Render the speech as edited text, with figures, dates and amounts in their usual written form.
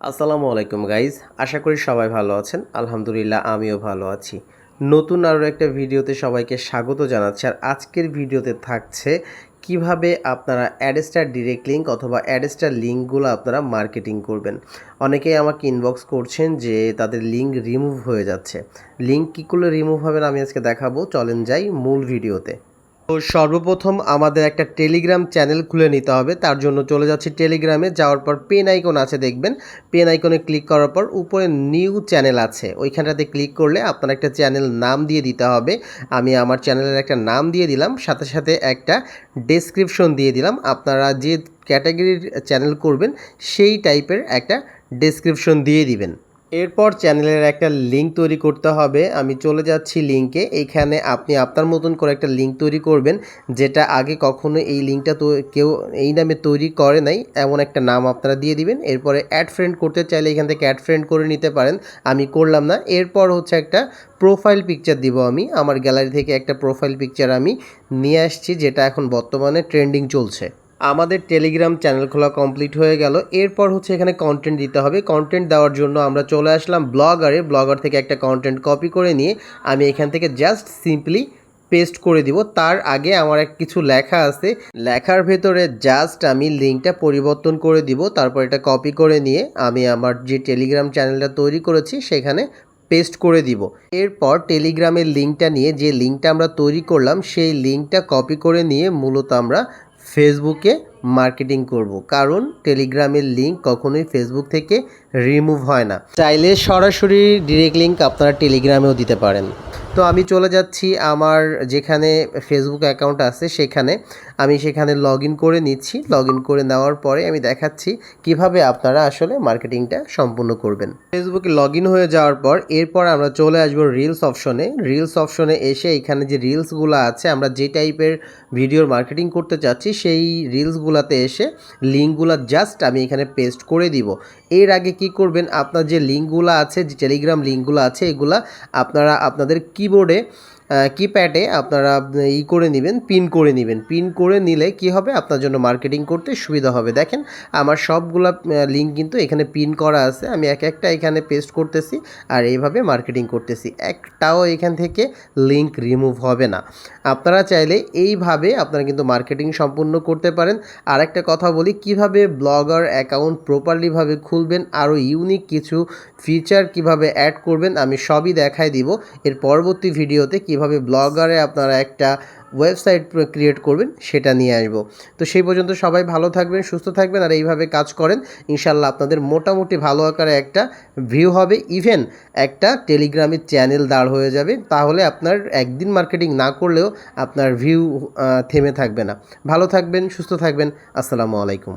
আসসালামু আলাইকুম গাইজ, আশা করি সবাই ভালো আছেন। আলহামদুলিল্লাহ আমিও ভালো আছি। নতুন আরও একটা ভিডিওতে সবাইকে স্বাগত জানাচ্ছি। আর আজকের ভিডিওতে থাকছে কিভাবে আপনারা অ্যাডস্টার ডিরেক্ট লিঙ্ক অথবা অ্যাডস্টার লিঙ্কগুলো আপনারা মার্কেটিং করবেন। অনেকেই আমাকে ইনবক্স করছেন যে তাদের লিঙ্ক রিমুভ হয়ে যাচ্ছে। লিঙ্ক কী করলে রিমুভ হবে আমি আজকে দেখাবো। চলেন যাই মূল ভিডিওতে। তো সর্বপ্রথম আমাদের একটা টেলিগ্রাম চ্যানেল খুলে নিতে হবে। তার জন্য চলে যাচ্ছি টেলিগ্রামে, যাওয়ার পর পেন আইকন আছে দেখবেন। পেন আইকনে ক্লিক করার পর উপরে নিউ চ্যানেল আছে, ওইখানটাতে ক্লিক করলে আপনার একটা চ্যানেল নাম দিয়ে দিতে হবে। আমি আমার চ্যানেলের একটা নাম দিয়ে দিলাম, সাথে সাথে একটা ডেসক্রিপশন দিয়ে দিলাম। আপনারা যে ক্যাটাগরির চ্যানেল করবেন সেই টাইপের একটা ডেসক্রিপশন দিয়ে দিবেন। এরপর চ্যানেলের একটা লিঙ্ক তৈরি করতে হবে। আমি চলে যাচ্ছি লিঙ্কে। এইখানে আপনি আপনার মতন করে একটা লিঙ্ক তৈরি করবেন, যেটা আগে কখনো এই লিঙ্কটা তো কেউ এই নামে তৈরি করে নাই, এমন একটা নাম আপনারা দিয়ে দিবেন। এরপরে অ্যাড ফ্রেন্ড করতে চাইলে এখান থেকে অ্যাড ফ্রেন্ড করে নিতে পারেন, আমি করলাম না। এরপর হচ্ছে একটা প্রোফাইল পিকচার দিব। আমি আমার গ্যালারি থেকে একটা প্রোফাইল পিকচার আমি নিয়ে আসছি, যেটা এখন বর্তমানে ট্রেন্ডিং চলছে। আমাদের টেলিগ্রাম চ্যানেল খোলা কমপ্লিট হয়ে গেল। এরপর হচ্ছে এখানে কন্টেন্ট দিতে হবে। কন্টেন্ট দেওয়ার জন্য আমরা চলে আসলাম ব্লগার থেকে একটা কন্টেন্ট কপি করে নিয়ে আমি এখান থেকে জাস্ট সিম্পলি পেস্ট করে দিব। তার আগে আমার কিছু লেখা আছে, লেখার ভেতরে জাস্ট আমি লিঙ্কটা পরিবর্তন করে দিব। তারপর এটা কপি করে নিয়ে আমি আমার যে টেলিগ্রাম চ্যানেলটা তৈরি করেছি সেখানে পেস্ট করে দিব। এরপর টেলিগ্রামের লিঙ্কটা নিয়ে, যে লিঙ্কটা আমরা তৈরি করলাম সেই লিঙ্কটা কপি করে নিয়ে মূলত আমরা ফেসবুকে মার্কেটিং করব, কারণ টেলিগ্রামের লিঙ্ক কখনোই ফেসবুক থেকে রিমুভ হয় না। চাইলে সরাসরি ডিরেক্ট লিঙ্ক আপনারা টেলিগ্রামেও দিতে পারেন। তো আমি চলে যাচ্ছি আমার যেখানে ফেসবুক অ্যাকাউন্ট আছে সেখানে লগ ইন করে নিচ্ছি। লগ ইন করে নেওয়ার পরে আমি দেখাচ্ছি কিভাবে আপনারা আসলে মার্কেটিংটা সম্পূর্ণ করবেন। ফেসবুকে লগ ইন হয়ে যাওয়ার পর এরপর আমরা চলে আসবো রিলস অপশনে। রিলস অপশনে এসে এখানে যে রিলসগুলো আছে, আমরা যে টাইপের ভিডিওর মার্কেটিং করতে চাচ্ছি সেই রিলসগুলোতে এসে লিঙ্কগুলো জাস্ট আমি এখানে পেস্ট করে দিব। এর আগে কি করবেন, আপনার যে লিঙ্কগুলো আছে, যে টেলিগ্রাম লিঙ্কগুলো আছে, এগুলা আপনারা আপনাদের কিবোর্ডে কিপ্যাডে আপনারা করে নেবেন, পিন করে নিলে কি হবে, আপনার জন্য মার্কেটিং করতে সুবিধা হবে। দেখেন আমার সবগুলা লিঙ্ক কিন্তু এখানে পিন করা আছে, আমি এক একটা এখানে পেস্ট করতেছি আর এইভাবে মার্কেটিং করতেছি। একটাও এখান থেকে লিঙ্ক রিমুভ হবে না। আপনারা চাইলে এইভাবে আপনারা কিন্তু মার্কেটিং সম্পূর্ণ করতে পারেন। আর একটা কথা বলি, কিভাবে ব্লগার অ্যাকাউন্ট প্রপারলিভাবে খুলবেন, আরও ইউনিক কিছু ফিচার কিভাবে অ্যাড করবেন আমি সবই দেখাই দিব এর পরবর্তী ভিডিওতে। কিভাবে ব্লগারে আপনারা একটা ওয়েবসাইট ক্রিয়েট করবেন সেটা নিয়ে আসবো। তো সেই পর্যন্ত সবাই ভালো থাকবেন, সুস্থ থাকবেন, আর এইভাবে কাজ করেন, ইনশাল্লাহ আপনাদের মোটামুটি ভালো আকারে একটা ভিউ হবে, ইভেন একটা টেলিগ্রামের চ্যানেল দাঁড় হয়ে যাবে। তাহলে আপনার একদিন মার্কেটিং না করলেও আপনার ভিউ থেমে থাকবে না। ভালো থাকবেন, সুস্থ থাকবেন। আসসালামু আলাইকুম।